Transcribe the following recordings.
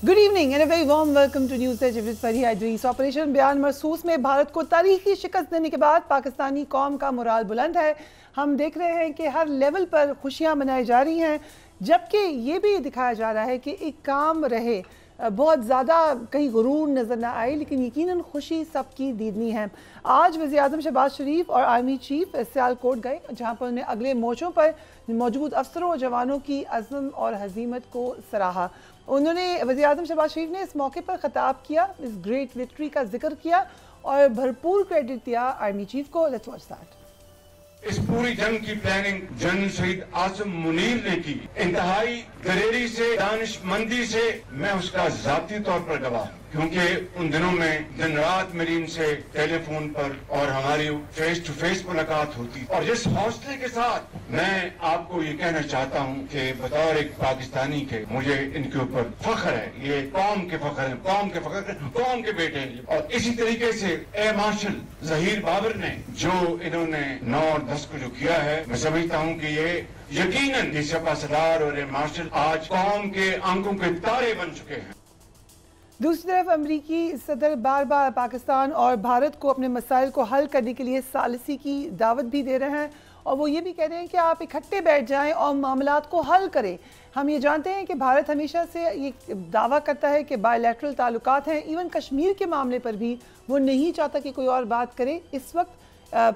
Good evening and a very warm welcome to news edge with Fariha Idrees. Operation Bunyan Marsoos में भारत को तारीखी शिकस्त देने के बाद पाकिस्तानी कौम का मोराल बुलंद है। हम देख रहे हैं कि हर लेवल पर खुशियां मनाई जा रही हैं, जबकि ये भी दिखाया जा रहा है कि एक काम रहे, बहुत ज़्यादा कहीं गुरूर नज़र ना आए, लेकिन यकीनन खुशी सबकी दीदनी है। आज वज़ीर-ए-आज़म शहबाज शरीफ और आर्मी चीफ सियालकोट गए, जहाँ पर उन्हें अगले मोर्चों पर मौजूद अफसरों और जवानों की अज़्म और हज़ीमत को सराहा। उन्होंने वज़ीर-ए-आज़म शहबाज शरीफ ने इस मौके पर ख़िताब किया, इस ग्रेट विक्ट्री का जिक्र किया और भरपूर क्रेडिट दिया आर्मी चीफ को। Let's watch that. इस पूरी जंग की प्लानिंग जनरल शहीद आसिम मुनीर ने की। इंतहाई दलेरी से, दानिशमंदी से मैं उसका जाती तौर पर गवाह हूँ, क्योंकि उन दिनों में दिन रात मेरी इनसे टेलीफोन पर और हमारी फेस टू फेस मुलाकात होती। और जिस हौसले के साथ मैं आपको ये कहना चाहता हूँ कि बतौर एक पाकिस्तानी के मुझे इनके ऊपर फख्र है। ये कौम के फख्र है, कौम के फख्र, कौम के बेटे हैं। और इसी तरीके से एयर मार्शल जहीर बाबर ने जो इन्होंने 9 और 10 को जो किया है, मैं समझता हूँ कि ये यकीनन ये सपा सलार और एयर मार्शल आज कौम के आंखों के तारे बन चुके हैं। दूसरी तरफ अमरीकी सदर बार बार पाकिस्तान और भारत को अपने मसाइल को हल करने के लिए सालिसी की दावत भी दे रहे हैं, और वो ये भी कह रहे हैं कि आप इकट्ठे बैठ जाएं और मामलात को हल करें। हम ये जानते हैं कि भारत हमेशा से ये दावा करता है कि बायलैटरल ताल्लुकात हैं, इवन कश्मीर के मामले पर भी वो नहीं चाहता कि कोई और बात करे। इस वक्त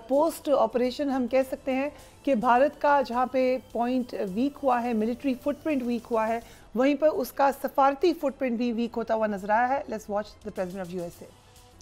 पोस्ट ऑपरेशन हम कह सकते हैं कि भारत का जहाँ पे पॉइंट वीक हुआ है, मिलिट्री फुटप्रिंट वीक हुआ है, वहीं पर उसका सफारती फुटप्रिंट भी वीक होता हुआ नजर आया है। Let's watch the president of USA.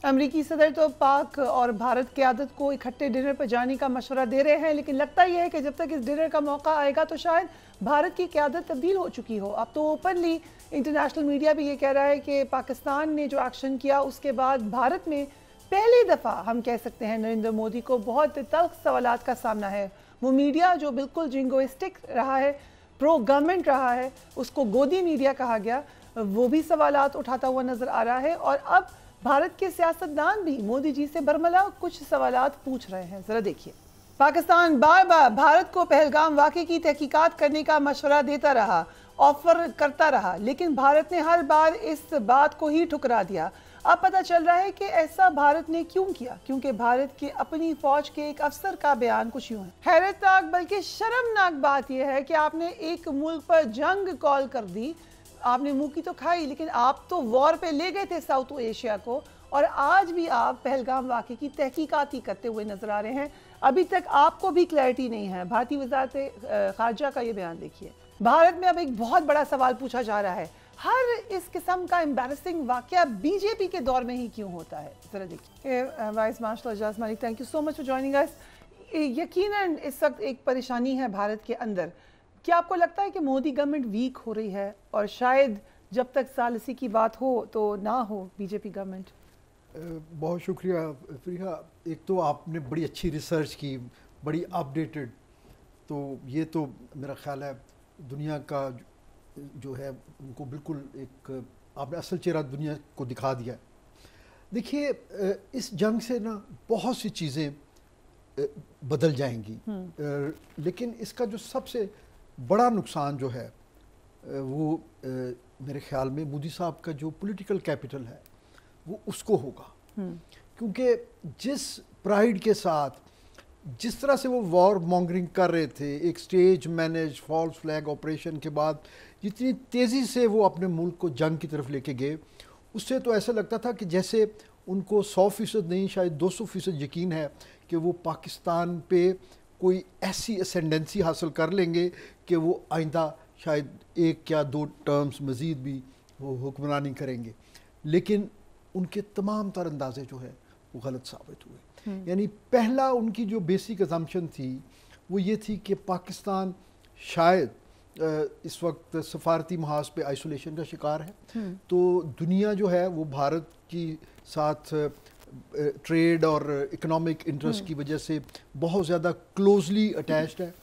अमरीकी सदर तो पाक और भारत क़यादत को इकट्ठे डिनर पर जाने का मशवरा दे रहे हैं, लेकिन लगता यह है कि जब तक इस डिनर का मौका आएगा तो शायद भारत की क़यादत तब्दील हो चुकी हो। अब तो ओपनली इंटरनेशनल मीडिया भी ये कह रहा है कि पाकिस्तान ने जो एक्शन किया उसके बाद भारत में पहली दफ़ा हम कह सकते हैं नरेंद्र मोदी को बहुत तल्ख सवालात का सामना है। वो मीडिया जो बिल्कुल जिंगोइस्टिक रहा है, प्रो गवर्नमेंट रहा है, उसको गोदी मीडिया कहा गया, वो भी सवालात उठाता हुआ नजर आ रहा है। और अब भारत के सियासतदान भी मोदी जी से बरमला कुछ सवालात पूछ रहे हैं। जरा देखिए। पाकिस्तान बार बार भारत को पहलगाम वाक़े की तहकीकात करने का मशवरा देता रहा, ऑफर करता रहा, लेकिन भारत ने हर बार इस बात को ही ठुकरा दिया। अब पता चल रहा है कि ऐसा भारत ने क्यों किया, क्योंकि भारत की अपनी फौज के एक अफसर का बयान कुछ यूं है। हैरतनाक बल्कि शर्मनाक बात यह है कि आपने एक मुल्क पर जंग कॉल कर दी, आपने मुंह की तो खाई, लेकिन आप तो वॉर पे ले गए थे साउथ एशिया को, और आज भी आप पहलगाम वाक़े की तहकीकात ही करते हुए नजर आ रहे हैं। अभी तक आपको भी क्लैरिटी नहीं है। भारतीय वज़ारत ख़ारजा का ये बयान देखिए। भारत में अब एक बहुत बड़ा सवाल पूछा जा रहा है, हर इस किस्म का एम्बैरसिंग वाकया बीजेपी के दौर में ही क्यों होता है। जरा देखिए। Vice marshal Ejaz Malik, thank you so much for joining us. यकीनन इस वक्त एक परेशानी है भारत के अंदर। क्या आपको लगता है कि मोदी गवर्नमेंट वीक हो रही है और शायद जब तक सालिसी की बात हो तो ना हो बीजेपी गवर्नमेंट? बहुत शुक्रिया फरीहा। एक तो आपने बड़ी अच्छी रिसर्च की, बड़ी अपडेटेड, तो ये तो मेरा ख्याल है दुनिया का जो है उनको बिल्कुल एक आपने असल चेहरा दुनिया को दिखा दिया। देखिए, इस जंग से ना बहुत सी चीज़ें बदल जाएंगी, लेकिन इसका जो सबसे बड़ा नुकसान जो है वो मेरे ख्याल में मोदी साहब का जो पॉलिटिकल कैपिटल है वो उसको होगा। क्योंकि जिस प्राइड के साथ जिस तरह से वो वॉर मॉन्गरिंग कर रहे थे, एक stage manage false flag operation के बाद जितनी तेज़ी से वो अपने मुल्क को जंग की तरफ लेके गए, उससे तो ऐसा लगता था कि जैसे उनको 100% नहीं शायद 200% यकीन है कि वो पाकिस्तान पे कोई ऐसी असेंडेंसी हासिल कर लेंगे कि वो आइंदा शायद 1 या 2 टर्म्स मज़ीद भी वो हुक्मरानी करेंगे। लेकिन उनके तमाम तर अंदाजे जो है वो गलत साबित हुए। यानी पहला उनकी जो बेसिक अजम्पशन थी वो ये थी कि पाकिस्तान शायद इस वक्त सफारती महाज पे आइसोलेशन का शिकार है, तो दुनिया जो है वो भारत की साथ ट्रेड और इकोनॉमिक इंटरेस्ट की वजह से बहुत ज़्यादा क्लोजली अटैच्ड है,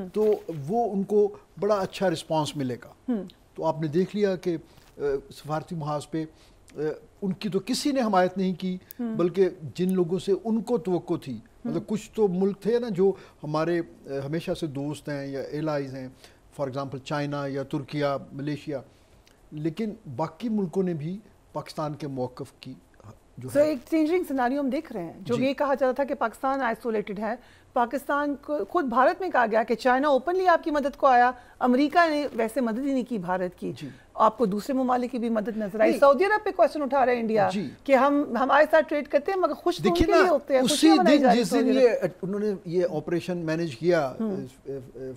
तो वो उनको बड़ा अच्छा रिस्पांस मिलेगा। तो आपने देख लिया कि सफारती महाज पे उनकी तो किसी ने हमायत नहीं की, बल्कि जिन लोगों से उनको तवक्को थी, मतलब कुछ तो मुल्क थे ना जो हमारे हमेशा से दोस्त हैं या एलाइज हैं, फॉर एग्ज़ाम्पल चाइना या तुर्किया, मलेशिया, लेकिन बाकी मुल्कों ने भी पाकिस्तान के मौक़िफ़ की जो है एक चेंजिंग सिनेरियो हम देख रहे हैं। जो ये कहा जाता था कि पाकिस्तान आइसोलेटेड है, पाकिस्तान को खुद भारत में कहा गया कि चाइना ओपनली आपकी मदद को आया, अमेरिका ने वैसे मदद ही नहीं की भारत की, आपको दूसरे ममालिक की भी मदद नजर आई। सऊदी अरब पे क्वेश्चन उठा रहे हैं इंडिया कि हम हमारे साथ ट्रेड करते हैं मगर खुश तो उनके लिए होते हैं। उसी दिन जिस दिन ये उन्होंने ये ऑपरेशन मैनेज किया,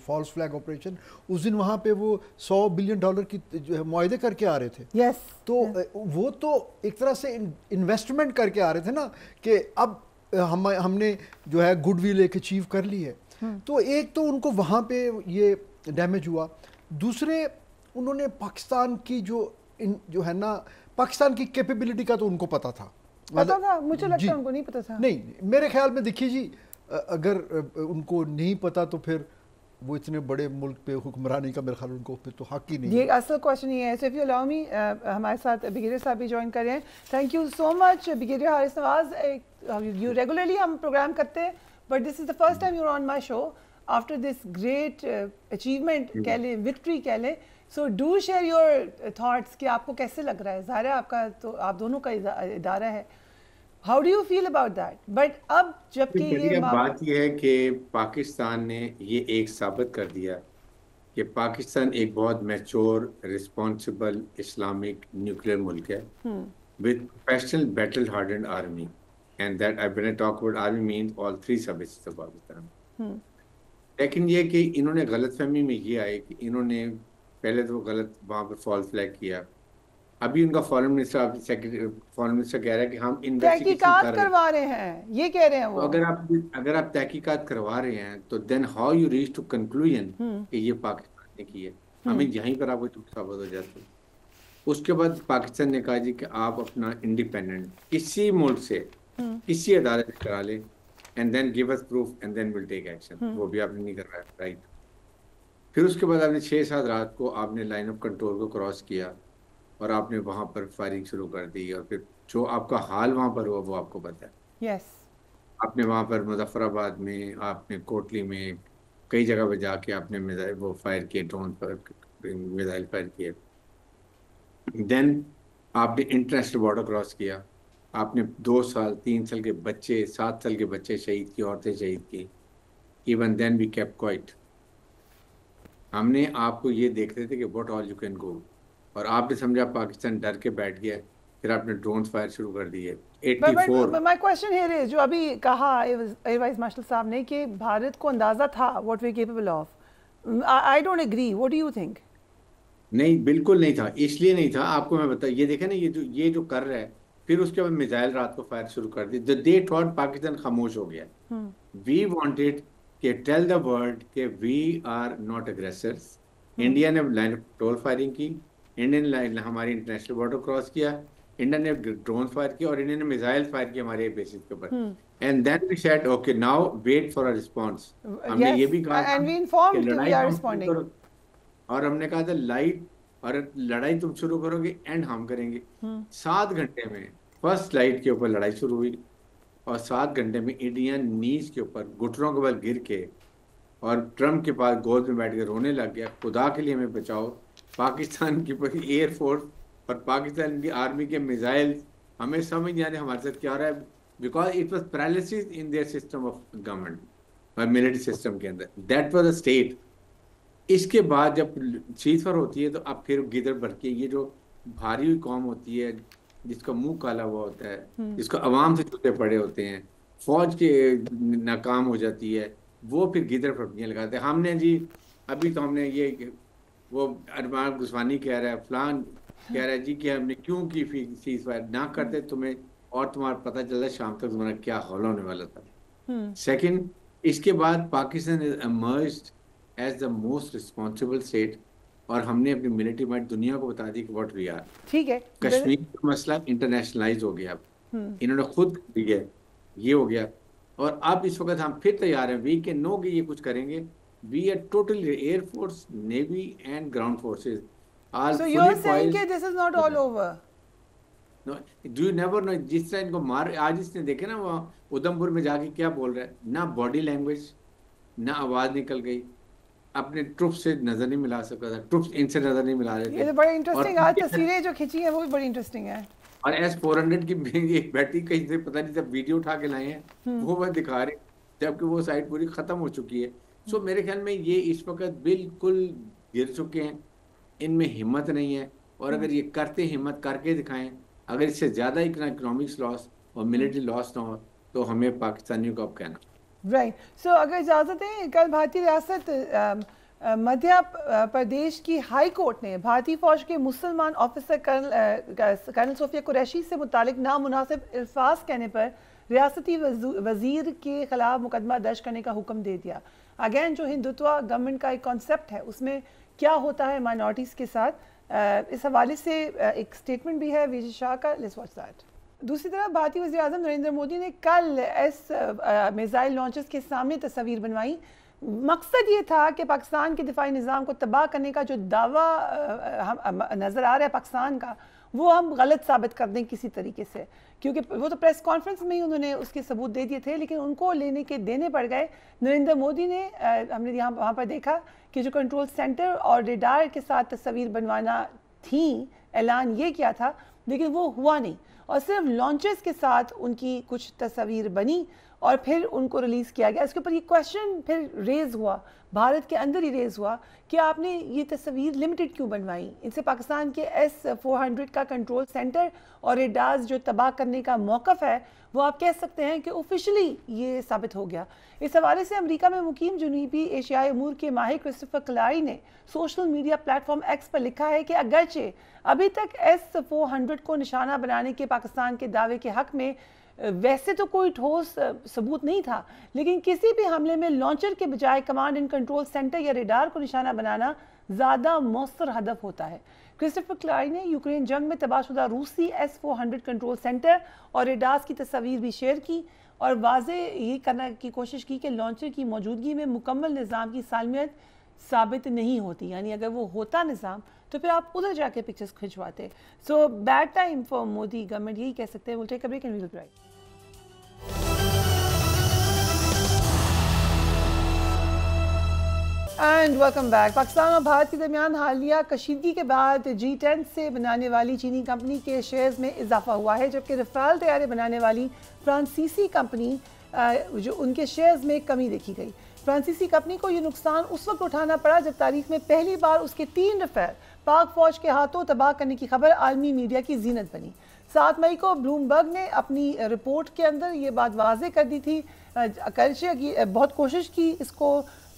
फॉल्स फ्लैग ऑपरेशन, उस दिन वहाँ पे वो $100 बिलियन की जो है मुआहदे करके आ रहे थे। यस, तो वो तो एक तरह से इन्वेस्टमेंट करके आ रहे थे ना कि अब हमने जो है गुडविल एक अचीव कर ली है। तो एक तो उनको वहाँ पे ये डैमेज हुआ, दूसरे उन्होंने पाकिस्तान की जो है ना, पाकिस्तान की कैपेबिलिटी का तो उनको पता था। मुझे लगता है उनको नहीं पता था। नहीं, मेरे ख्याल में देखिए जी, अगर उनको नहीं पता तो फिर वो इतने बड़े मुल्क पे हुक्मरानी का मेरे ख्याल उनको फिर तो हक ही नहीं। ये असल क्वेश्चन ये है। So if you allow me, हमारे साथ ब्रिगेडियर साहब भी ज्वाइन कर रहे हैं। Thank you so much brigadier Haris Nawaz. You regularly हम प्रोग्राम करते हैं, but this is the first time you are on my show after this great achievement कह लें, विक्ट्री कह लें। So do share your thoughts कि आपको कैसे लग रहा है। ज़ाहिर है आपका तो आप दोनों का इदारा है, how do you feel about that? But अब जबकि ये बात ये है कि पाकिस्तान ने ये एक साबित कर दिया कि पाकिस्तान एक बहुत मैच्योर, रिस्पॉन्सिबल इस्लामिक न्यूक्लियर मुल्क है with professional battle hardened army, and that when I talk about army means all three services of Pakistan. लेकिन ये कि इन्होंने गलतफहमी में ये आए कि इन्होंने पहले तो गलत वहाँ पर फॉल्स फ्लैग किया। अभी उनका फॉरेन मिनिस्टर कह रहा है कि हम तहकीकात करवा रहे हैं, ये कह रहे हैं वो। तो अगर आप तहकीकात करवा रहे हैं तो then how you reach to conclusion कि ये पाकिस्तान ने की है, हमें यहीं पर आपको झूठ साबित हो जाता है। उसके बाद पाकिस्तान ने कहा जी कि आप अपना इंडिपेंडेंट किसी मुल्क से किसी अदालत से करा लें and then give us proof and then will take action. वो भी आपने नहीं करवाया, राइट। फिर उसके बाद आपने 6-7 रात को आपने लाइन ऑफ कंट्रोल को क्रॉस किया और आपने वहाँ पर फायरिंग शुरू कर दी, और फिर जो आपका हाल वहाँ पर हुआ वो आपको पता है। yes. आपने वहाँ पर मुजफ्फराबाद में, आपने कोटली में, कई जगह पर जाके आपने मिसाइल वो फायर किए, ड्रोन पर मिसाइल फायर किए। देन आपने इंटरनेशनल बॉर्डर क्रॉस किया, आपने 2 साल 3 साल के बच्चे, 7 साल के बच्चे शहीद की, औरतें शहीद की। Even then we kept quiet. हमने आपको ये देख रहे थे कि what all you can go, और आपने समझा पाकिस्तान डर के बैठ गया, फिर आपने ड्रोन फायर शुरू कर दिए। 84 माय क्वेश्चन हियर इज, जो अभी कहा एयर वाइस मार्शल साहब ने कि भारत को अंदाजा था what we are capable of, I don't agree, what do you think? नहीं, बिल्कुल नहीं था, इसलिए नहीं था, आपको मैं बता, ये देखे ना, ये जो कर रहा है, फिर उसके बाद मिसाइल रात को फायर शुरू कर दी। दे थॉट पाकिस्तान खामोश हो गया। वी वांटेड कि टेल द वर्ल्ड कि वी आर नॉट अग्रेसर्स। इंडिया ने लाइन ऑफ कंट्रोल फायरिंग की, इंडियन लाइन हमारी इंटरनेशनल बॉर्डर क्रॉस किया, इंडिया ने ड्रोन फायर किया और इंडिया ने मिसाइल फायर किया हमारे बेसिस के ऊपर। And then we said okay now wait for a response. हमने ये भी कहा and we informed we are responding, और हमने कहा था लाइट और लड़ाई तुम शुरू करोगे एंड हम करेंगे। 7 घंटे में फर्स्ट लाइट के ऊपर लड़ाई शुरू हुई और 7 घंटे में इंडियन नीज के ऊपर घुटनों के बल गिर के और ट्रम्प के पास गोद में बैठ के रोने लग गया, खुदा के लिए हमें बचाओ। पाकिस्तान की एयरफोर्स और पाकिस्तान की आर्मी के मिसाइल हमें समझ नहीं आ रहे हमारे साथ क्या हो रहा है, because it was paralysis in their system of government और मिलिट्री सिस्टम के अंदर, दैट वॉज अ स्टेट। इसके बाद जब सीजफायर होती है तो अब फिर गिदड़ भर के ये जो भारी हुई कौम होती है जिसका मुंह काला हुआ होता है, जिसको अवाम से छूटे पड़े होते हैं, फौज के नाकाम हो जाती है, वो फिर गिदड़ फटकियाँ लगाते हैं। हमने जी अभी तो हमने ये वो अरमान गुस्वानी कह रहा है, फलान कह रहा है जी कि हमने क्यों की सीज फायर, ना करते तुम्हें और तुम्हारा पता चल रहा शाम तक तुम्हारा क्या हौला होने वाला था। सेकंड, इसके बाद Pakistan is emerged as the most responsible state और हमने अपनी मिलिट्री माइट दुनिया को बता दी कि व्हाट वी आर। ठीक है, कश्मीर का मसला इंटरनेशनलाइज हो गया, इन्होंने खुद दिया, ये हो गया। और अब इस वक्त हम फिर तैयार हैं, वी कैन नो कि ये कुछ करेंगे। We are totally air force, navy and ground forces are so you are saying कि this is not all over. No, do you never know, जिस तरह इनको मार, आज इसने देखे ना वहाँ उधमपुर में जाके क्या बोल रहा है, ना बॉडी लैंग्वेज, ना आवाज निकल गई। अपने ट्रुप से नजर नहीं मिला सकता था, ट्रुप्स इनसे नजर नहीं मिला रहे ये थे। तो बड़ी इंटरेस्टिंग, आज और तस्वीरें जो खींची हैं वो भी बड़ी इंटरेस्टिंग है। और S-400 की एक बैटरी कहीं से पता नहीं, जब वीडियो उठा के लाए हैं वो मैं दिखा रहे, जबकि वो साइड पूरी खत्म हो चुकी है। सो मेरे ख्याल में ये इस वक्त बिल्कुल गिर चुके हैं, इनमें हिम्मत नहीं है। और अगर ये करते, हिम्मत करके दिखाएं, अगर इससे ज्यादा इकोनॉमिक्स लॉस और मिलिट्री लॉस ना हो तो हमें पाकिस्तानियों को अब कहना। राइट, सो अगर इजाज़त है, कल भारतीय रियासत मध्य प्रदेश की हाई कोर्ट ने भारतीय फौज के मुसलमान ऑफिसर कर्नल सोफिया कुरैशी से मुतालिक नामुनासिब अल्फाज कहने पर रियासती वजीर के खिलाफ मुकदमा दर्ज करने का हुक्म दे दिया। अगेन जो हिंदुत्व गवर्नमेंट का एक कॉन्सेप्ट है उसमें क्या होता है माइनॉरिटीज़ के साथ, इस हवाले से एक स्टेटमेंट भी है विजय शाह का, लेट्स वॉच दैट। दूसरी तरफ भारतीय वज़ीर आज़म नरेंद्र मोदी ने कल मिसाइल लॉन्चर्स के सामने तस्वीर बनवाई। मकसद ये था कि पाकिस्तान के दिफाई निज़ाम को तबाह करने का जो दावा नज़र आ रहा है पाकिस्तान का, वो हम गलत साबित कर दें किसी तरीके से, क्योंकि वो तो प्रेस कॉन्फ्रेंस में ही उन्होंने उसके सबूत दे दिए थे, लेकिन उनको देने पड़ गए। नरेंद्र मोदी ने हमने यहाँ वहाँ पर देखा कि जो कंट्रोल सेंटर और रेडार के साथ तस्वीर बनवाना थी, ऐलान ये किया था, लेकिन वो हुआ नहीं और सिर्फ लॉन्चेस के साथ उनकी कुछ तस्वीर बनी और फिर उनको रिलीज़ किया गया। इसके ऊपर ये क्वेश्चन फिर रेज़ हुआ, भारत के अंदर ही रेज़ हुआ कि आपने ये तस्वीर लिमिटेड क्यों बनवाई। इनसे पाकिस्तान के S-400 का कंट्रोल सेंटर और रेडार्स जो तबाह करने का मौक़िफ़ है वो आप कह सकते हैं कि ऑफिशियली ये साबित हो गया। इस हवाले से अमेरिका में मुकीम जनूबी एशियाई अमूर के माहिर क्रिस्टोफर क्लारी ने सोशल मीडिया प्लेटफॉर्म एक्स पर लिखा है कि अगरचे अभी तक S-400 को निशाना बनाने के पाकिस्तान के दावे के हक़ में वैसे तो कोई ठोस सबूत नहीं था, लेकिन किसी भी हमले में लॉन्चर के बजाय कमांड एंड कंट्रोल सेंटर या रेडार को निशाना बनाना ज़्यादा मौसर हदफ होता है। क्रिस्टोफर क्लारी ने यूक्रेन जंग में तबाहशुदा रूसी S-400 कंट्रोल सेंटर और रेडार्स की तस्वीर भी शेयर की और वाज़े ये करने की कोशिश की कि लॉन्चर की मौजूदगी में मुकम्मल निज़ाम की सालमियत साबित नहीं होती, यानी अगर वो होता निज़ाम तो फिर आप उधर जाके पिक्चर्स खिंचवाते। So bad time for Modi government, यही कह सकते हैं। Will take a break and we will be right. And welcome back. Pakistan और भारत के दरमियान हालिया कशीदगी के बाद G10 से बनाने वाली चीनी कंपनी के शेयर्स में इजाफा हुआ है, जबकि रफाल तैयारे बनाने वाली फ्रांसीसी कंपनी जो उनके शेयर्स में कमी देखी गई। फ्रांसीसी कंपनी को ये नुकसान उस वक्त उठाना पड़ा जब तारीख में पहली बार उसके 3 रफाल पाक फौज के हाथों तबाह करने की खबर आलमी मीडिया की जीनत बनी। 7 मई को ब्लूमबर्ग ने अपनी रिपोर्ट के अंदर ये बात वाज़े कर दी थी। अगरचे की बहुत कोशिश की इसको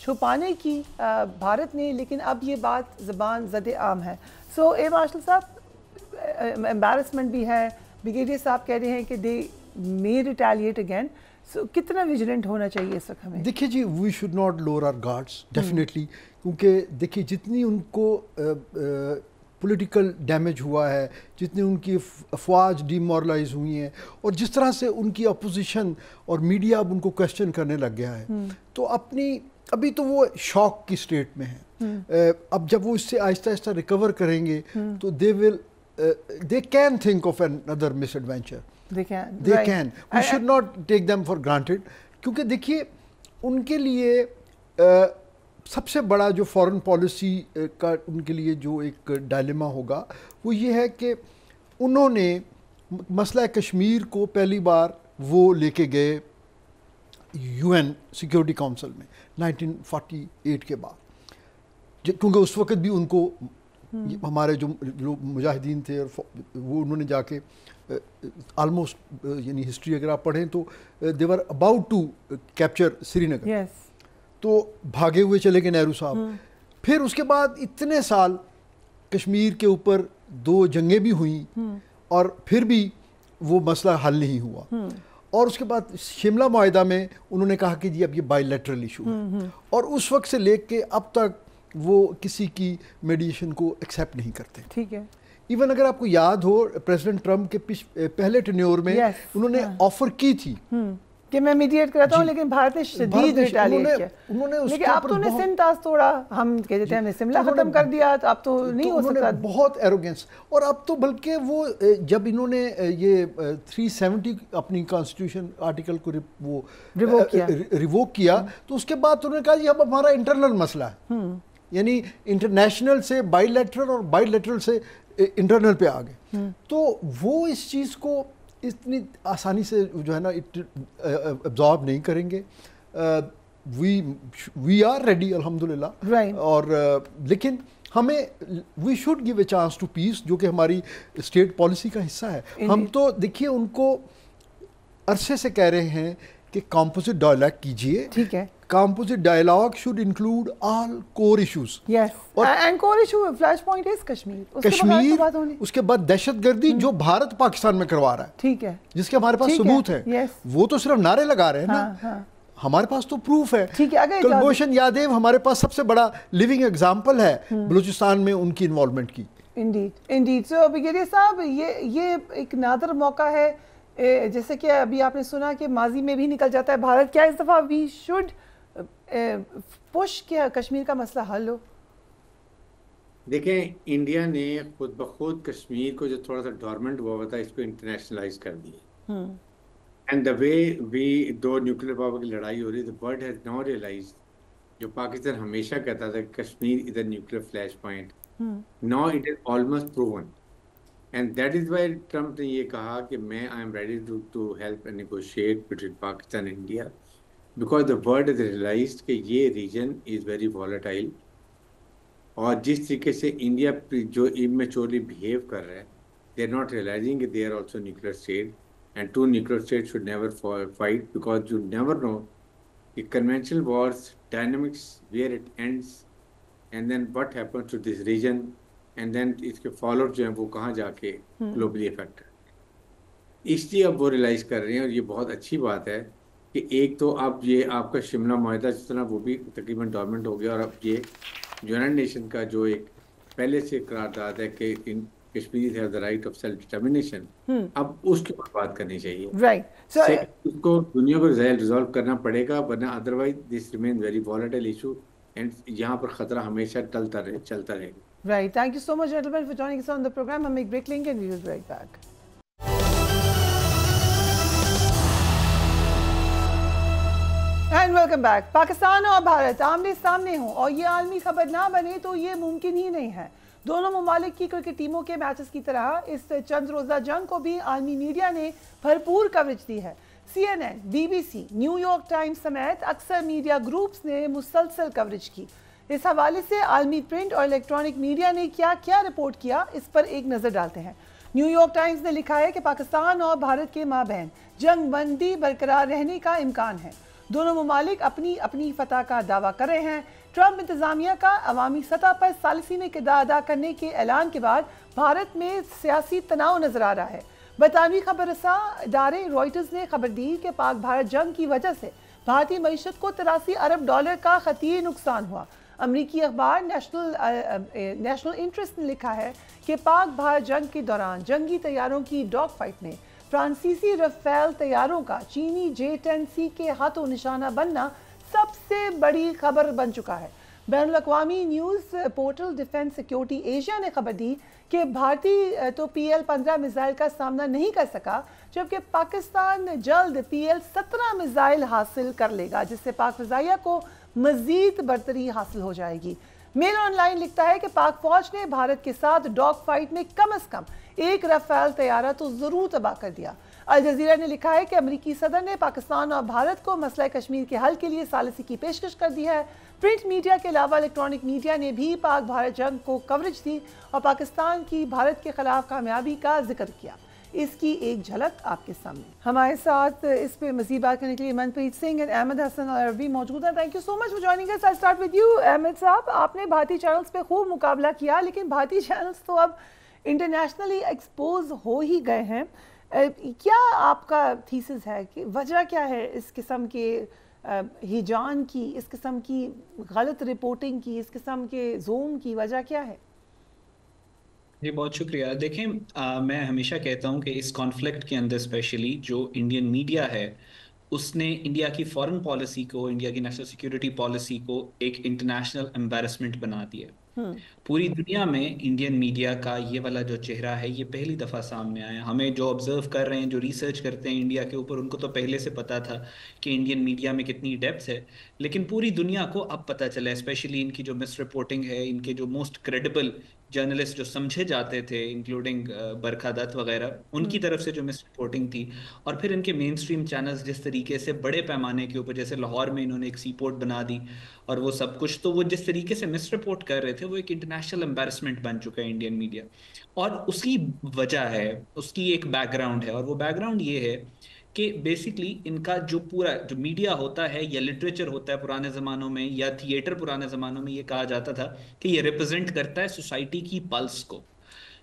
छुपाने की भारत ने, लेकिन अब ये बात ज़बान ज़द आम है। सो ए मार्शल साहब, एम्बैरसमेंट भी है, ब्रिगेडियर साहब कह रहे हैं कि दे मे रिटेलिएट अगेन। सो कितना विजिलेंट होना चाहिए इस वक्त हमें? देखिए जी, we should not lower our guards definitely, क्योंकि देखिए जितनी उनको पॉलिटिकल डैमेज हुआ है, जितनी उनकी अफवाज डिमोरलाइज हुई हैं और जिस तरह से उनकी अपोजिशन और मीडिया अब उनको क्वेश्चन करने लग गया है, तो अभी तो वो शॉक की स्टेट में है। अब जब वो इससे आहिस्ता आहिस्ता रिकवर करेंगे तो they can think of another misadventure, they can, we should not take them for granted. क्योंकि देखिए उनके लिए सबसे बड़ा जो फॉरेन पॉलिसी का उनके लिए जो एक डायलेमा होगा वो ये है कि उन्होंने मसला कश्मीर को पहली बार वो लेके गए UN सिक्योरिटी काउंसिल में 1948 के बाद, क्योंकि उस वक्त भी उनको हमारे जो लोग मुजाहिदीन थे और वो उन्होंने जाके ऑलमोस्ट यानी हिस्ट्री अगर आप पढ़ें तो दे were about to capture Srinagar, तो भागे हुए चले गए नेहरू साहब। फिर उसके बाद इतने साल कश्मीर के ऊपर 2 जंगें भी हुई और फिर भी वो मसला हल नहीं हुआ। और उसके बाद शिमला मुआहिदा में उन्होंने कहा कि जी अब ये बायलैटरल इशू है, और उस वक्त से लेके अब तक वो किसी की मेडिएशन को एक्सेप्ट नहीं करते। ठीक है। इवन अगर आपको याद हो प्रेसिडेंट ट्रम्प के पहले टेन्योर में उन्होंने ऑफर की थी कि मैं मीडिएट करता हूँ, लेकिन भारत ने शदीद रिटेलिएट किया। उन्होंने लेकिन अब तो उन्हें सिंतास तोड़ा, हम कह देते हैं हमने शिमला खत्म कर दिया, तो अब तो नहीं हो सकता। बहुत एरोगेंस, और अब तो बल्कि वो जब इन्होंने ये 370 अपनी कॉन्स्टिट्यूशन आर्टिकल को वो रिवोक किया, तो उसके बाद तो उन्होंने कहा जी अब हमारा इंटरनल मसला है, यानी इंटरनेशनल से बाइलेटरल और बाइलेटरल से इंटरनल पे आ गए। तो वो इस चीज़ को इतनी आसानी से जो है ना एब्जॉर्ब नहीं करेंगे। वी आर रेडी अल्हम्दुलिल्लाह, और लेकिन हमें we should give a chance to peace, जो कि हमारी स्टेट पॉलिसी का हिस्सा है। हम तो देखिए उनको अरसे से कह रहे हैं कि कॉम्पोजिट डायलॉग कीजिए, ठीक है, composite dialogue should include all core issues, and core issue flash point is Kashmir, उसके बाद दहशतगर्दी जो भारत पाकिस्तान में करवा रहा है, ठीक है, जिसके हमारे पास सबूत है। वो तो सिर्फ नारे लगा रहे हैं ना, हमारे पास तो प्रूफ है। ठीक है, कुलभूषण यादव हमारे पास सबसे बड़ा लिविंग एग्जाम्पल है बलूचिस्तान में उनकी इन्वॉल्वमेंट की। इंडीड सो ब्रिगेडियर साहब, ये एक नादर मौका है, जैसे कि अभी आपने सुना कि माजी में भी निकल जाता है भारत, क्या इस दफ़ा वी शुड पुश किया कश्मीर का मसला हल हो? देखें, इंडिया ने खुद ब खुद कश्मीर को जो थोड़ा सा डोरमेंट हुआ था, इसको इंटरनेशनलाइज कर दिया। एंड द वे वी दो न्यूक्लियर पावर की लड़ाई हो रही है, the world has now realised, जो पाकिस्तान हमेशा कहता था Kashmir is a nuclear flash point, now it is almost proven. And that is why Trump ने ये कहा कि मैं I am ready to help and negotiate between Pakistan and India, because the world is realised कि ये रीजन इज़ वेरी वॉलेटाइल, और जिस तरीके से इंडिया जो इमेच्योरली बिहेव कर रहा है, they are not realizing they are also nuclear state, and two nuclear state should never fight, because you never know कि conventional wars dynamics where it ends and then what happens to this region, and then इसके follow up जो हैं वो कहाँ जाके globally effect है। इसलिए अब वो रियलाइज़ कर रहे हैं, और ये बहुत अच्छी बात है कि एक तो अब ये आपका शिमला मुआहदा जितना वो भी तकरीबन डोरमेंट हो गया, और अब ये यूनाइटेड नेशन का जो एक पहले से करारदाद है कि in Kashmir have the right of self determination, अब उसके ऊपर बात करनी चाहिए। उसको दुनिया को रिजॉल्व करना पड़ेगा, वरना otherwise this remain very volatile issue, and यहाँ पर खतरा हमेशा चलता रहेगा। Right. Thank you so much, gentlemen, for joining us on the program. हम एक ब्रेक लेंगे and we will be right back. And welcome back. Pakistan और भारत आमने सामने हों और ये आलमी खबर ना बने तो ये मुमकिन ही नहीं है। दोनों ममालिक की क्रिकेट टीमों के मैचेस की तरह इस चंद रोज़ा जंग को भी आलमी मीडिया ने भरपूर कवरेज दी है। CNN, BBC, न्यूयॉर्क टाइम्स समेत अक्सर मीडिया ग्रुप्स ने मुसलसल कवरेज की। इस हवाले से आलमी प्रिंट और इलेक्ट्रॉनिक मीडिया ने क्या क्या रिपोर्ट किया, इस पर एक नज़र डालते हैं। न्यूयॉर्क टाइम्स ने लिखा है कि पाकिस्तान और भारत के माबैन जंग बंदी बरकरार रहने का इम्कान है। दोनों ममालिक अपनी अपनी फतह का दावा कर रहे हैं। ट्रंप इंतजामिया का अवामी सतह पर सालिसी में किरदार अदा करने के ऐलान के बाद भारत में सियासी तनाव नजर आ रहा है। बरतानवी खबररसा इदारे रॉयटर्स ने खबर दी कि पाक भारत जंग की वजह से भारतीय मईशत को 83 अरब डॉलर का खतीर नुकसान हुआ। अमरीकी अखबार नेशनल इंटरेस्ट ने लिखा है कि पाक भारत जंग के दौरान जंगी तैयारों की डॉग फाइट में फ्रांसीसी रफेल तैयारों का चीनी J-10C के हाथों निशाना बनना सबसे बड़ी खबर बन चुका है। बैनुल-अक़वामी news portal Defence Security Asia ने खबर दी कि भारतीय तो PL-15 मिसाइल का सामना नहीं कर सका, जबकि पाकिस्तान जल्द PL-17 मिसाइल हासिल कर लेगा, जिससे पाक फ़िज़ाइया को मज़ीद बरतरी हासिल हो जाएगी। मेल ऑनलाइन लिखता है कि पाक फौज ने भारत के साथ डॉग फाइट में कम से कम एक रफेल तैयारा तो ज़रूर तबाह कर दिया। अल जज़ीरा ने लिखा है कि अमरीकी सदर ने पाकिस्तान और भारत को मसला कश्मीर के हल के लिए सालिसी की पेशकश कर दी है। प्रिंट मीडिया के अलावा इलेक्ट्रॉनिक मीडिया ने भी पाक भारत जंग को कवरेज दी और पाकिस्तान की भारत के खिलाफ कामयाबी का जिक्र किया। इसकी एक झलक आपके सामने। हमारे साथ इस पे मज़ीद बात करने के लिए मनप्रीत सिंह और अहमद हसन अरबी मौजूद हैं। Thank you so much for joining us. I start with you Ahmad साहब, आपने भारतीय चैनल्स पे खूब मुकाबला किया, लेकिन भारतीय चैनल्स तो अब इंटरनेशनली एक्सपोज हो ही गए हैं। क्या आपका थीसिस है कि वजह क्या है इस किस्म के हिजान की, इस किस्म की गलत रिपोर्टिंग की, इस किस्म के जोम की वजह क्या है? जी बहुत शुक्रिया। देखें, मैं हमेशा कहता हूं कि इस कॉन्फ्लिक्ट के अंदर स्पेशली जो इंडियन मीडिया है उसने इंडिया की फॉरेन पॉलिसी को, इंडिया की नेशनल सिक्योरिटी पॉलिसी को एक इंटरनेशनल एम्बैरसमेंट बना दिया। पूरी दुनिया में इंडियन मीडिया का ये वाला जो चेहरा है ये पहली दफ़ा सामने आया। हमें जो ऑब्जर्व कर रहे हैं, जो रिसर्च करते हैं इंडिया के ऊपर, उनको तो पहले से पता था कि इंडियन मीडिया में कितनी डेप्थ है, लेकिन पूरी दुनिया को अब पता चला, स्पेशली इनकी जो मिस रिपोर्टिंग है, इनके जो मोस्ट क्रेडिबल जर्नलिस्ट जो समझे जाते थे, इंक्लूडिंग बरखा दत्त वगैरह, उनकी तरफ से जो मिस रिपोर्टिंग थी, और फिर इनके मेन स्ट्रीम चैनल्स जिस तरीके से बड़े पैमाने के ऊपर, जैसे लाहौर में इन्होंने एक सी पोर्ट बना दी और वो सब कुछ, तो वो जिस तरीके से मिस रिपोर्ट कर रहे थे वो एक इंटरनेशनल एम्बैरसमेंट बन चुका है इंडियन मीडिया। और उसकी वजह है, उसकी एक बैकग्राउंड है, और वो बैकग्राउंड ये है कि बेसिकली इनका जो पूरा जो मीडिया होता है या लिटरेचर होता है पुराने ज़मानों में, या थिएटर पुराने ज़मानों में, ये कहा जाता था कि ये रिप्रेजेंट करता है सोसाइटी की पल्स को।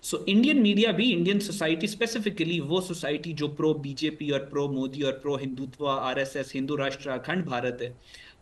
सो इंडियन मीडिया भी इंडियन सोसाइटी, स्पेसिफिकली वो सोसाइटी जो प्रो बीजेपी और प्रो मोदी और प्रो हिंदुत्व, आरएसएस, हिंदू राष्ट्र, अखंड भारत है,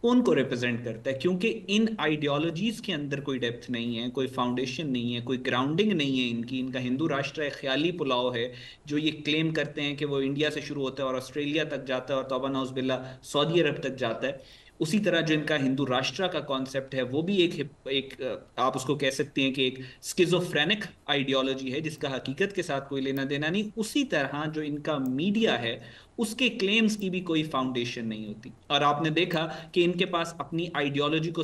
उनको रिप्रेजेंट करता है। क्योंकि इन आइडियोलॉजीज के अंदर कोई डेप्थ नहीं है, कोई फाउंडेशन नहीं है, कोई ग्राउंडिंग नहीं है इनकी। इनका हिंदू राष्ट्र एक ख्याली पुलाव है जो ये क्लेम करते हैं कि वो इंडिया से शुरू होता है और ऑस्ट्रेलिया तक जाता है और तौबा नौज़ बिल्ला सऊदी अरब तक जाता है। उसी तरह जो इनका हिंदू राष्ट्र का कॉन्सेप्ट है वो भी एक आप उसको कह सकते हैं कि एक स्किज़ोफ्रेनिक आइडियोलॉजी है जिसका हकीकत के साथ कोई लेना देना नहीं। उसी तरह जो इनका मीडिया है उसके क्लेम्स की भी कोई फाउंडेशन नहीं होती। और आपने देखा कि इनके पास अपनी आइडियोलॉजी को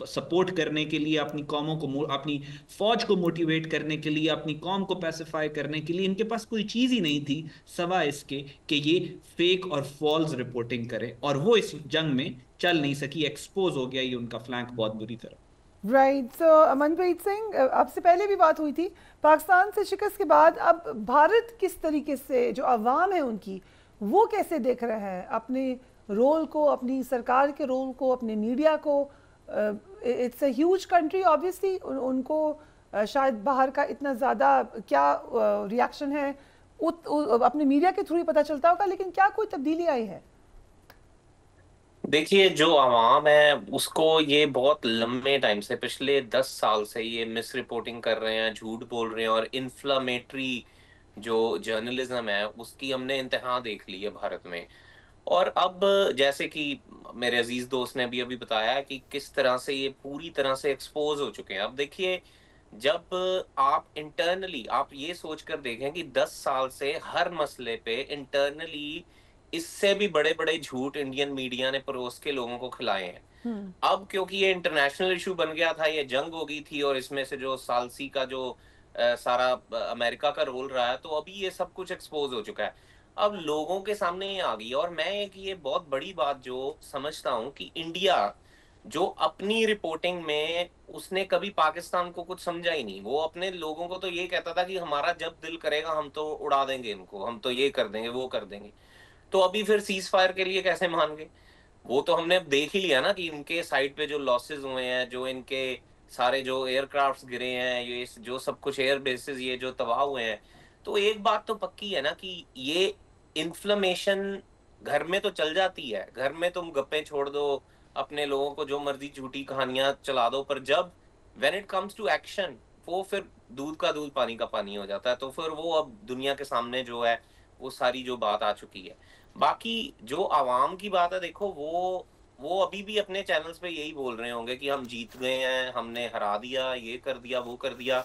सपोर्ट करने के लिए, अपनी कौमों को, अपनी फौज को मोटिवेट करने के लिए, अपनी कौम को पैसिफाई करने के लिए इनके पास कोई चीज़ ही नहीं थी सवाए इसके कि ये फेक और फॉल्स रिपोर्टिंग करे, और वो इस जंग में चल नहीं सकी, एक्सपोज हो गया ये उनका फ्लैंक बहुत बुरी तरह। राइट। सो मनप्रीत सिंह, आपसे पहले भी बात हुई थी, पाकिस्तान से शिकस्त के बाद अब भारत किस तरीके से, जो अवाम है उनकी, वो कैसे देख रहे हैं अपने रोल को, अपनी सरकार के रोल को, अपने मीडिया को? It's a huge country obviously, उनको शायद बाहर का इतना ज़्यादा क्या रिएक्शन है अपने मीडिया के थ्रू ही पता चलता होगा, लेकिन क्या कोई तब्दीली आई है? देखिए, जो आवाम है उसको ये बहुत लंबे टाइम से, पिछले 10 साल से ये मिस रिपोर्टिंग कर रहे हैं, झूठ बोल रहे हैं, और इन्फ्लामेटरी जो जर्नलिज्म है उसकी हमने इंतहा देख ली है भारत में। और अब जैसे कि मेरे अजीज दोस्त ने भी अभी बताया कि किस तरह से ये पूरी तरह से एक्सपोज हो चुके हैं। अब देखिए, जब आप इंटरनली आप ये सोचकर देखें कि 10 साल से हर मसले पे इंटरनली इससे भी बड़े बड़े झूठ इंडियन मीडिया ने परोस के लोगों को खिलाए हैं। अब क्योंकि ये इंटरनेशनल इशू बन गया था, ये जंग हो गई थी, और इसमें से जो सालसी का जो सारा अमेरिका का रोल रहा है, तो अभी ये सब कुछ एक्सपोज हो चुका है, अब लोगों के सामने ये आ गई। और मैं एक ये बहुत बड़ी बात जो समझता हूँ कि इंडिया जो अपनी रिपोर्टिंग में उसने कभी पाकिस्तान को कुछ समझा ही नहीं। वो अपने लोगों को तो ये कहता था कि हमारा जब दिल करेगा हम तो उड़ा देंगे इनको, हम तो ये कर देंगे वो कर देंगे। तो अभी फिर सीज फायर के लिए कैसे मान गए? वो तो हमने देख ही लिया ना कि इनके साइड पे जो लॉसेस हुए हैं, जो इनके सारे जो एयरक्राफ्ट्स गिरे हैं, ये जो सब कुछ एयर बेसिस ये जो तबाह हुए हैं। तो एक बात तो पक्की है ना कि ये इन्फ्लेमेशन घर में तो चल जाती है, घर में तुम गप्पे छोड़ दो, अपने लोगों को जो मर्जी झूठी कहानियां चला दो, पर जब when it comes to action वो फिर दूध का दूध पानी का पानी हो जाता है। तो फिर वो अब दुनिया के सामने जो है वो सारी जो बात आ चुकी है। बाकी जो आवाम की बात है, देखो वो अभी भी अपने चैनल्स पे यही बोल रहे होंगे कि हम जीत गए हैं, हमने हरा दिया, ये कर दिया वो कर दिया।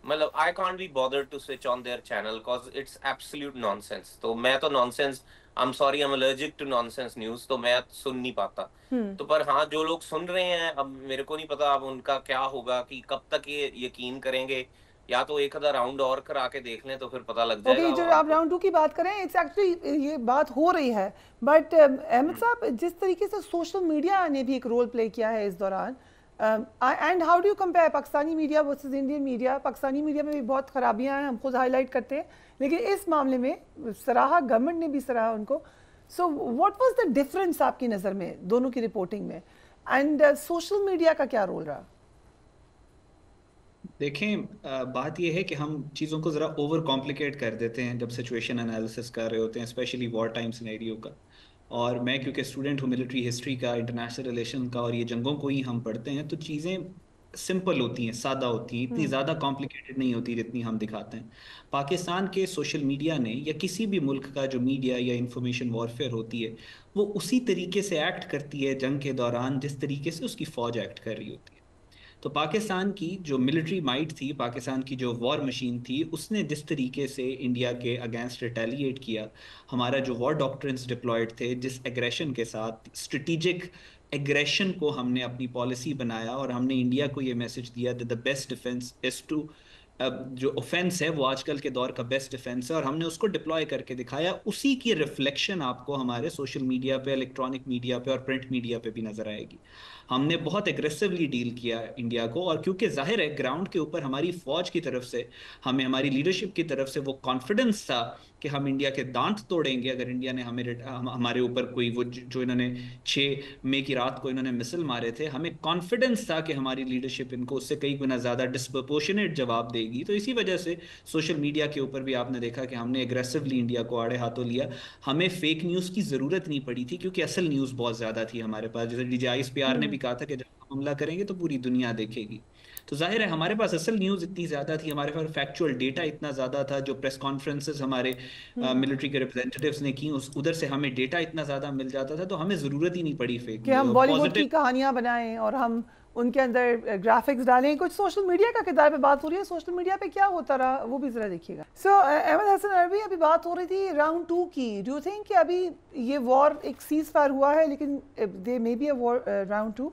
मतलब I can't be bothered to switch on their channel because it's absolute nonsense. तो मैं तो nonsense, I am sorry, I am allergic to nonsense news, तो मैं सुन नहीं पाता। तो पर हाँ, जो लोग सुन रहे हैं, अब मेरे को नहीं पता अब उनका क्या होगा कि कब तक ये यकीन करेंगे, या तो एक आधा राउंड और करा के देख लें तो फिर पता लग जाएगा। जो आप राउंड 2 की बात करें, इट्स एक्चुअली ये बात हो रही है, बट अहमद साहब, जिस तरीके से सोशल मीडिया ने भी एक रोल प्ले किया है इस दौरान, and how do you compare Pakistani media versus Indian media? Pakistani media में भी बहुत खराबियां हैं, हम खुद हाईलाइट करते हैं, लेकिन इस मामले में सराहा, गवर्नमेंट ने भी सराहा उनको। So what was the difference आपकी नज़र में दोनों की रिपोर्टिंग में, एंड सोशल मीडिया का क्या रोल रहा? देखें, बात यह है कि हम चीज़ों को ज़रा ओवर कॉम्प्लिकेट कर देते हैं जब सिचुएशन एनालिसिस कर रहे होते हैं, स्पेशली वॉर टाइम सिनेरियो का। और मैं क्योंकि स्टूडेंट हूँ मिलिट्री हिस्ट्री का, इंटरनेशनल रिलेशन का, और ये जंगों को ही हम पढ़ते हैं, तो चीज़ें सिंपल होती हैं, सादा होती हैं, इतनी ज़्यादा कॉम्प्लिकेटेड नहीं होती जितनी हम दिखाते हैं। पाकिस्तान के सोशल मीडिया ने या किसी भी मुल्क का जो मीडिया या इंफॉर्मेशन वॉरफेयर होती है वो उसी तरीके से एक्ट करती है जंग के दौरान जिस तरीके से उसकी फ़ौज एक्ट कर रही होती है। तो पाकिस्तान की जो मिलिट्री माइट थी, पाकिस्तान की जो वॉर मशीन थी, उसने जिस तरीके से इंडिया के अगेंस्ट रिटेलिएट किया, हमारा जो वॉर डॉक्ट्रिन्स डिप्लॉयड थे, जिस एग्रेशन के साथ स्ट्रेटेजिक एग्रेशन को हमने अपनी पॉलिसी बनाया और हमने इंडिया को ये मैसेज दिया that the best defence is to, जो ऑफेंस है वो आजकल के दौर का बेस्ट डिफेंस है और हमने उसको डिप्लॉय करके दिखाया। उसी की रिफ्लेक्शन आपको हमारे सोशल मीडिया पे, इलेक्ट्रॉनिक मीडिया पे और प्रिंट मीडिया पे भी नजर आएगी। हमने बहुत एग्रेसिवली डील किया इंडिया को, और क्योंकि जाहिर है ग्राउंड के ऊपर हमारी फौज की तरफ से, हमें हमारी लीडरशिप की तरफ से वो कॉन्फिडेंस था कि हम इंडिया के दांत तोड़ेंगे अगर इंडिया ने हमारे ऊपर कोई वो जो इन्होंने 6 मई की रात को इन्होंने मिसल मारे थे, हमें कॉन्फिडेंस था कि हमारी लीडरशिप इनको उससे कई गुना ज़्यादा डिस्प्रपोर्शनेट जवाब देगी। तो इसी वजह से सोशल मीडिया के ऊपर भी आपने देखा कि हमने एग्रेसिवली इंडिया को आड़े हाथों लिया। हमें फेक न्यूज़ की ज़रूरत नहीं पड़ी थी क्योंकि असल न्यूज़ बहुत ज़्यादा थी हमारे पास। जैसे DJI ने भी कहा था कि जब हम हमला करेंगे तो पूरी दुनिया देखेगी। तो जाहिर है हमारे पास असल न्यूज़ इतनी ज़्यादा थी, हमारे पास फैक्चुअल डेटा इतना ज़्यादा था, जो प्रेस कॉन्फ्रेंसेस हमारे मिलिट्री के रिप्रेजेंटेटिव्स ने की उस उधर से हमें डेटा इतना ज़्यादा मिल जाता था, तो हमें ज़रूरत ही नहीं पड़ी फेक कि हम बॉलीवुड की कहानियां बनाएं और हम उनके अंदर ग्राफिक्स डालें। कुछ सोशल मीडिया का किरदार पे बात हो रही है, सोशल मीडिया पे क्या होता रहा वो भी जरा देखिएगा। सो अहमद हसन अरबी, अभी बात हो रही थी राउंड 2 की। डू यू थिंक कि अभी ये वॉर एक सीज फायर हुआ है लेकिन they may be a war round 2?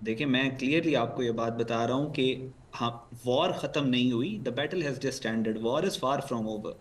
देखिए, मैं क्लियरली आपको ये बात बता रहा हूँ कि हाँ, वॉर ख़त्म नहीं हुई, the battle has just ended, war is far from over.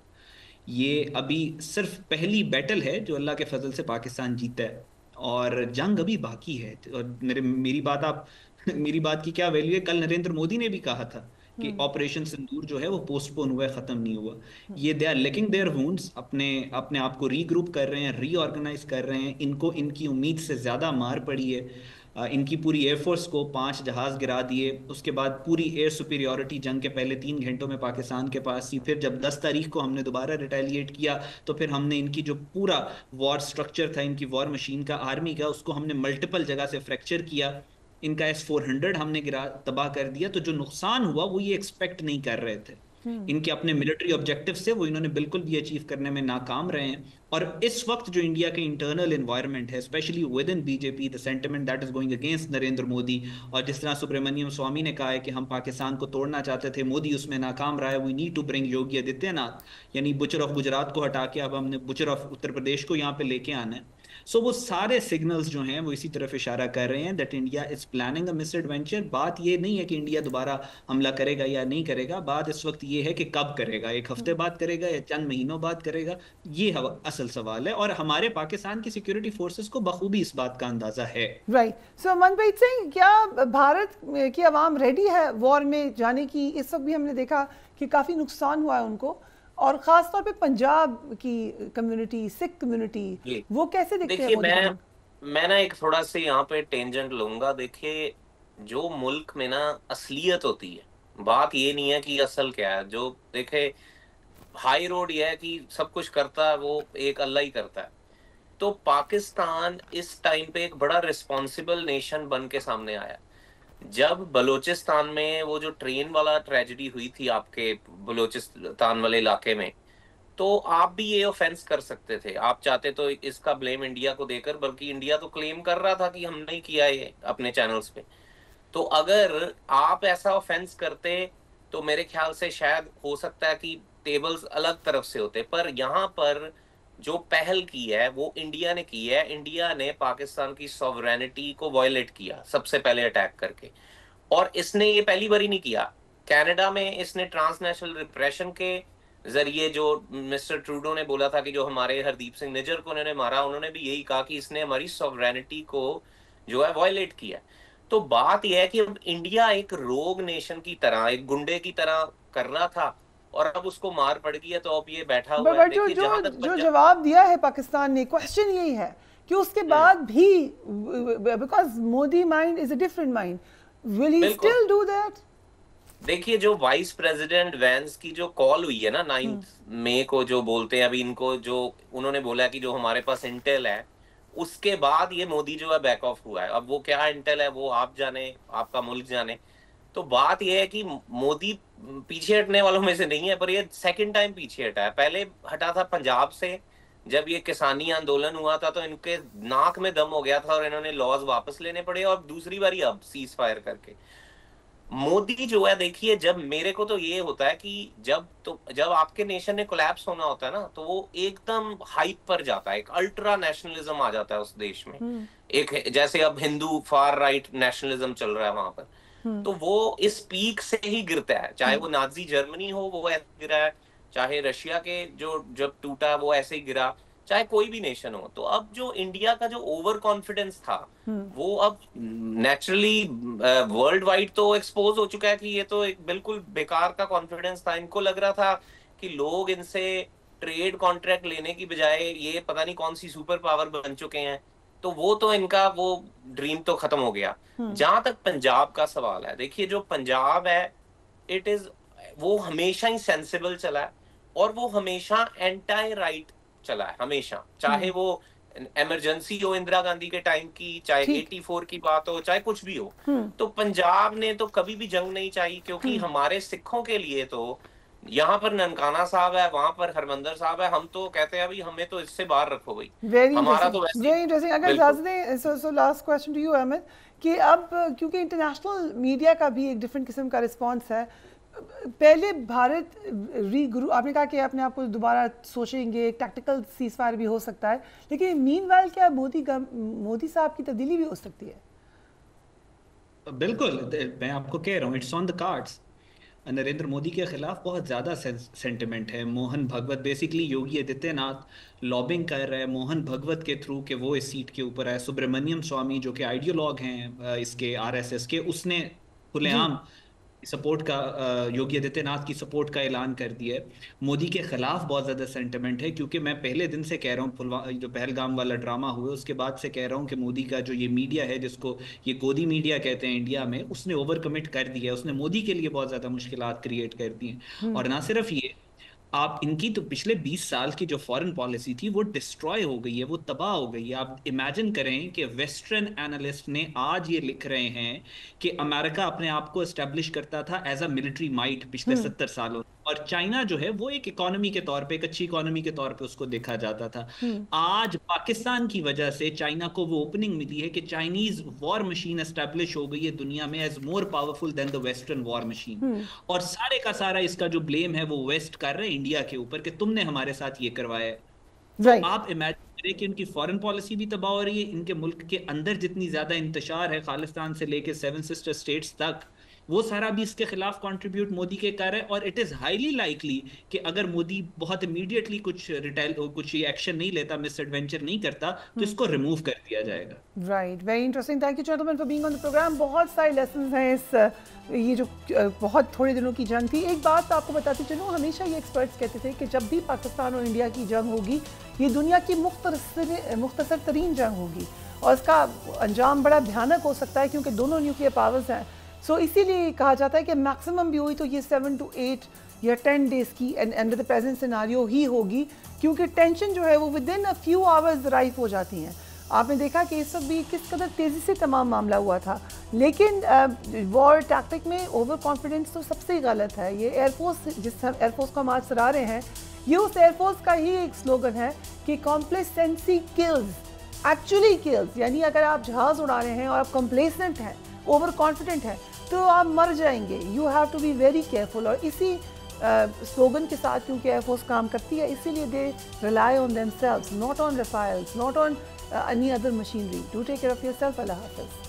ये अभी सिर्फ पहली बैटल है जो अल्लाह के फजल से पाकिस्तान जीता है, और जंग अभी बाकी है। और मेरी बात आप मेरी बात की क्या वैल्यू है? कल नरेंद्र मोदी ने भी कहा था कि ऑपरेशन सिंदूर जो है वो पोस्टपोन हुआ है, ख़त्म नहीं हुआ। ये they are licking their wounds, अपने अपने आप को रीग्रुप कर रहे हैं, रीऑर्गेनाइज कर रहे हैं। इनको इनकी उम्मीद से ज़्यादा मार पड़ी है। इनकी पूरी एयरफोर्स को 5 जहाज़ गिरा दिए, उसके बाद पूरी एयर सुपीरियॉरिटी जंग के पहले 3 घंटों में पाकिस्तान के पास थी। फिर जब 10 तारीख को हमने दोबारा रिटेलिएट किया तो फिर हमने इनकी जो पूरा वॉर स्ट्रक्चर था, इनकी वॉर मशीन का, आर्मी का, उसको हमने मल्टीपल जगह से फ्रैक्चर किया। इनका S-400 हमने गिरा, तबाह कर दिया। तो जो नुकसान हुआ वो ये एक्सपेक्ट नहीं कर रहे थे। इनके अपने मिलिट्री ऑब्जेक्टिव्स थे वो इन्होंने बिल्कुल भी अचीव करने में नाकाम रहे हैं। और इस वक्त जो इंडिया के इंटरनल एनवायरनमेंट है, specially with in BJP, the sentiment that is going against Narendra Modi, और जिस तरह सुब्रमण्यम स्वामी ने कहा है कि हम पाकिस्तान को तोड़ना चाहते थे, मोदी उसमें नाकाम रहा है। We need to bring Yogi Adityanath, यानी बुचर ऑफ गुजरात को हटा के अब हमने बुचर ऑफ उत्तर प्रदेश को यहाँ पे लेके आना है। सो वो सारे सिग्नल्स जो हैं वो इसी तरफ इशारा कर रहे हैं that India is planning a misadventure. बात ये नहीं है कि इंडिया दोबारा हमला करेगा या नहीं करेगा, बात इस वक्त ये है कि कब करेगा, 1 हफ्ते बाद करेगा या चंद महीनों बाद करेगा, ये असल सवाल है। और हमारे पाकिस्तान की सिक्योरिटी फोर्सेस को बखूबी इस बात का अंदाजा है। राइट। सो मनप्रीत सिंह, क्या भारत की आवाम रेडी है वॉर में जाने की? इस वक्त भी हमने देखा कि काफ़ी नुकसान हुआ है उनको, और ख़ास तौर पे पंजाब की कम्युनिटी, सिख कम्युनिटी, वो कैसे दिखते हैं? देखिए, मैं ना एक थोड़ा से यहाँ पे टेंजेंट लूंगा। देखिए, जो मुल्क में ना असलियत होती है, बात ये नहीं है कि असल क्या है। जो देखे, हाई रोड ये है कि सब कुछ करता है वो एक अल्लाह ही करता है। तो पाकिस्तान इस टाइम पे एक बड़ा रिस्पॉन्सिबल नेशन बन के सामने आया। जब बलूचिस्तान में वो जो ट्रेन वाला ट्रेजेडी हुई थी आपके बलूचिस्तान वाले इलाके में, तो आप भी ये ऑफेंस कर सकते थे। आप चाहते तो इसका ब्लेम इंडिया को देकर, बल्कि इंडिया तो क्लेम कर रहा था कि हमने ही किया ये अपने चैनल्स पे। तो अगर आप ऐसा ऑफेंस करते तो मेरे ख्याल से शायद हो सकता है कि टेबल्स अलग तरफ से होते। पर यहाँ पर जो पहल की है वो इंडिया ने की है। इंडिया ने पाकिस्तान की सॉवरेनिटी को वायलेट किया सबसे पहले अटैक करके, और इसने ये पहली बार ही नहीं किया। कनाडा में इसने ट्रांसनेशनल रिप्रेशन के जरिए, जो मिस्टर ट्रूडो ने बोला था कि जो हमारे हरदीप सिंह निज्जर को उन्होंने मारा, उन्होंने भी यही कहा कि इसने हमारी सॉवरेनिटी को जो है वायलेट किया। तो बात यह है कि अब इंडिया एक रोग नेशन की तरह, एक गुंडे की तरह कर रहा था, और अब उसको मार पड़ गई है, तो अब ये बैठा हुआ है। देखिए, जो जवाब दिया है पाकिस्तान ने, क्वेश्चन यही है कि उसके बाद भी, because Modi mind is a different mind, will he still do that? देखिए, जो वाइस प्रेसिडेंट वैंस की जो कॉल हुई है ना 9 मई को, जो बोलते हैं अभी इनको, जो उन्होंने बोला कि जो हमारे पास इंटेल है, उसके बाद ये मोदी जो है बैक ऑफ हुआ है। अब वो क्या इंटेल है वो आप जाने, आपका मुल्क जाने। तो बात यह है कि मोदी पीछे हटने वालों में से नहीं है, पर ये सेकंड टाइम पीछे हटा है। पहले हटा था पंजाब से, जब ये किसानी आंदोलन हुआ था तो इनके नाक में दम हो गया था और इन्होंने लॉज वापस लेने पड़े, और दूसरी बारी अब सीज फायर करके। मोदी जो है, देखिए, जब मेरे को तो ये होता है कि जब आपके नेशन ने कोलैप्स होना होता है ना, तो वो एकदम हाइप पर जाता है, एक अल्ट्रा नेशनलिज्म आ जाता है उस देश में। एक जैसे अब हिंदू फार राइट नेशनलिज्म चल रहा है वहां पर, तो वो इस पीक से ही गिरता है। चाहे वो नाजी जर्मनी हो, वो ऐसे गिरा है, चाहे रशिया के जो जब टूटा वो ऐसे ही गिरा, चाहे कोई भी नेशन हो। तो अब जो इंडिया का जो ओवर कॉन्फिडेंस था, वो अब नेचुरली वर्ल्ड वाइड तो एक्सपोज हो चुका है कि ये तो एक बिल्कुल बेकार का कॉन्फिडेंस था। इनको लग रहा था कि लोग इनसे ट्रेड कॉन्ट्रैक्ट लेने की बजाय ये पता नहीं कौन सी सुपर पावर बन चुके हैं, तो वो तो इनका वो ड्रीम तो खत्म हो गया। जहां तक पंजाब का सवाल है, देखिए, जो पंजाब है, वो हमेशा ही सेंसिबल चला है, और वो हमेशा एंटी राइट चला है, हमेशा। चाहे वो इमरजेंसी हो इंदिरा गांधी के टाइम की, चाहे 84 की बात हो, चाहे कुछ भी हो, तो पंजाब ने तो कभी भी जंग नहीं चाहिए, क्योंकि हमारे सिखों के लिए तो यहाँ पर ननकाना साहब है, वहां पर हरमंदर साहब है, हम तो कहते हैं अभी हमें तो इससे बाहर रखो भाई। हमारा तो वैसे वेरी इंटरेस्टिंग। अगर इजाजत दें, so last question to you Ahmad, कि अब क्योंकि इंटरनेशनल मीडिया का भी एक डिफरेंट किस्म का रिस्पांस है, पहले भारत रीग्रू, आपने कहा कि अपने आप को दोबारा सोचेंगे, एक टैक्टिकल सीज फायर भी हो सकता है, लेकिन मीनवाइल क्या मोदी साहब की तब्दीली भी हो सकती है? बिल्कुल, मैं आपको कह रहा हूँ, it's on the cards. Narendra Modi के खिलाफ बहुत ज़्यादा सेंटिमेंट है। मोहन भगवत, बेसिकली योगी आदित्यनाथ लॉबिंग कर रहे हैं मोहन भगवत के थ्रू कि वो इस सीट के ऊपर है। सुब्रमण्यम स्वामी जो कि आइडियोलॉग हैं इसके आरएसएस के, उसने खुलेआम सपोर्ट का, योगी आदित्यनाथ की सपोर्ट का ऐलान कर दिया है। मोदी के खिलाफ बहुत ज़्यादा सेंटिमेंट है, क्योंकि मैं पहले दिन से कह रहा हूँ, जो पहलगाम वाला ड्रामा हुआ उसके बाद से कह रहा हूँ कि मोदी का जो ये मीडिया है, जिसको ये गोदी मीडिया कहते हैं इंडिया में, उसने ओवर कमिट कर दिया है। उसने मोदी के लिए बहुत ज़्यादा मुश्किलात क्रिएट कर दी हैं। और ना सिर्फ ये, आप इनकी तो पिछले 20 साल की जो फॉरेन पॉलिसी थी वो डिस्ट्रॉय हो गई है, वो तबाह हो गई है। आप इमेजिन करें कि वेस्टर्न एनालिस्ट ने आज ये लिख रहे हैं कि अमेरिका अपने आप को एस्टेब्लिश करता था एज अ मिलिट्री माइट पिछले 70 सालों, और चाइना जो है वो एक इकोनॉमी के तौर पे, एक अच्छी इकोनॉमी के तौर पे उसको देखा जाता था। आज पाकिस्तान की वजह से चाइना को वो ओपनिंग मिली है कि चाइनीज वॉर मशीन एस्टेब्लिश हो गई है दुनिया में as more powerful than the western war machine. और सारे का सारा इसका जो ब्लेम है वो वेस्ट कर रहे हैं इंडिया के ऊपर कि तुमने हमारे साथ ये करवाया है। तो आप इमेजिन करें कि उनकी फॉरेन पॉलिसी भी तबाह हो रही है, इनके मुल्क के अंदर जितनी ज्यादा इंतशार है, खालिस्तान से लेके 7 सिस्टर स्टेट्स तक, वो सारा भी इसके खिलाफ कंट्रीब्यूट मोदी के कर है। और इट इज हाईली लाइकली कि अगर मोदी बहुत इमीडिएटली कुछ एक्शन नहीं लेता, मिस एडवेंचर नहीं करता, तो इसको रिमूव कर दिया जाएगा। Right, very interesting. Thank you gentleman for being on the programme. बहुत सारे लेसन्स हैं इस ये जो बहुत थोड़े दिनों की जंग थी। एक बात आपको बताती चलूँ, हमेशा ये एक्सपर्ट्स कहते थे कि जब भी पाकिस्तान और इंडिया की जंग होगी, ये दुनिया की मुख्तसर तरीन जंग होगी, और इसका अंजाम बड़ा भयानक हो सकता है, क्योंकि दोनों न्यूक्लियर पावर्स हैं। सो इसीलिए कहा जाता है कि मैक्सिमम भी हुई तो ये 7 to 8 या 10 डेज़ की अंडर द प्रेजेंट सिनारियो ही होगी, क्योंकि टेंशन जो है वो with in a few hours rife हो जाती हैं। आपने देखा कि इस वक्त भी किस कदर तेज़ी से तमाम मामला हुआ था, लेकिन वॉर टैक्टिक में ओवर कॉन्फिडेंस तो सबसे गलत है। ये एयरफोर्स, जिस एयरफोर्स को हम आज सराह रहे हैं, ये उस एयरफोर्स का ही एक स्लोगन है कि कॉम्प्लेसेंसी किल्स, एक्चुअली किल्स। यानी अगर आप जहाज़ उड़ा रहे हैं और आप कॉम्प्लेसेंट हैं, ओवर कॉन्फिडेंट है, तो आप मर जाएंगे। You have to be very careful. और इसी स्लोगन के साथ क्योंकि एयरफोर्स काम करती है, इसीलिए they rely on themselves, not on Rafales, not on any other machinery. Do take care of yourself. अल्लाह हाफ़िज़।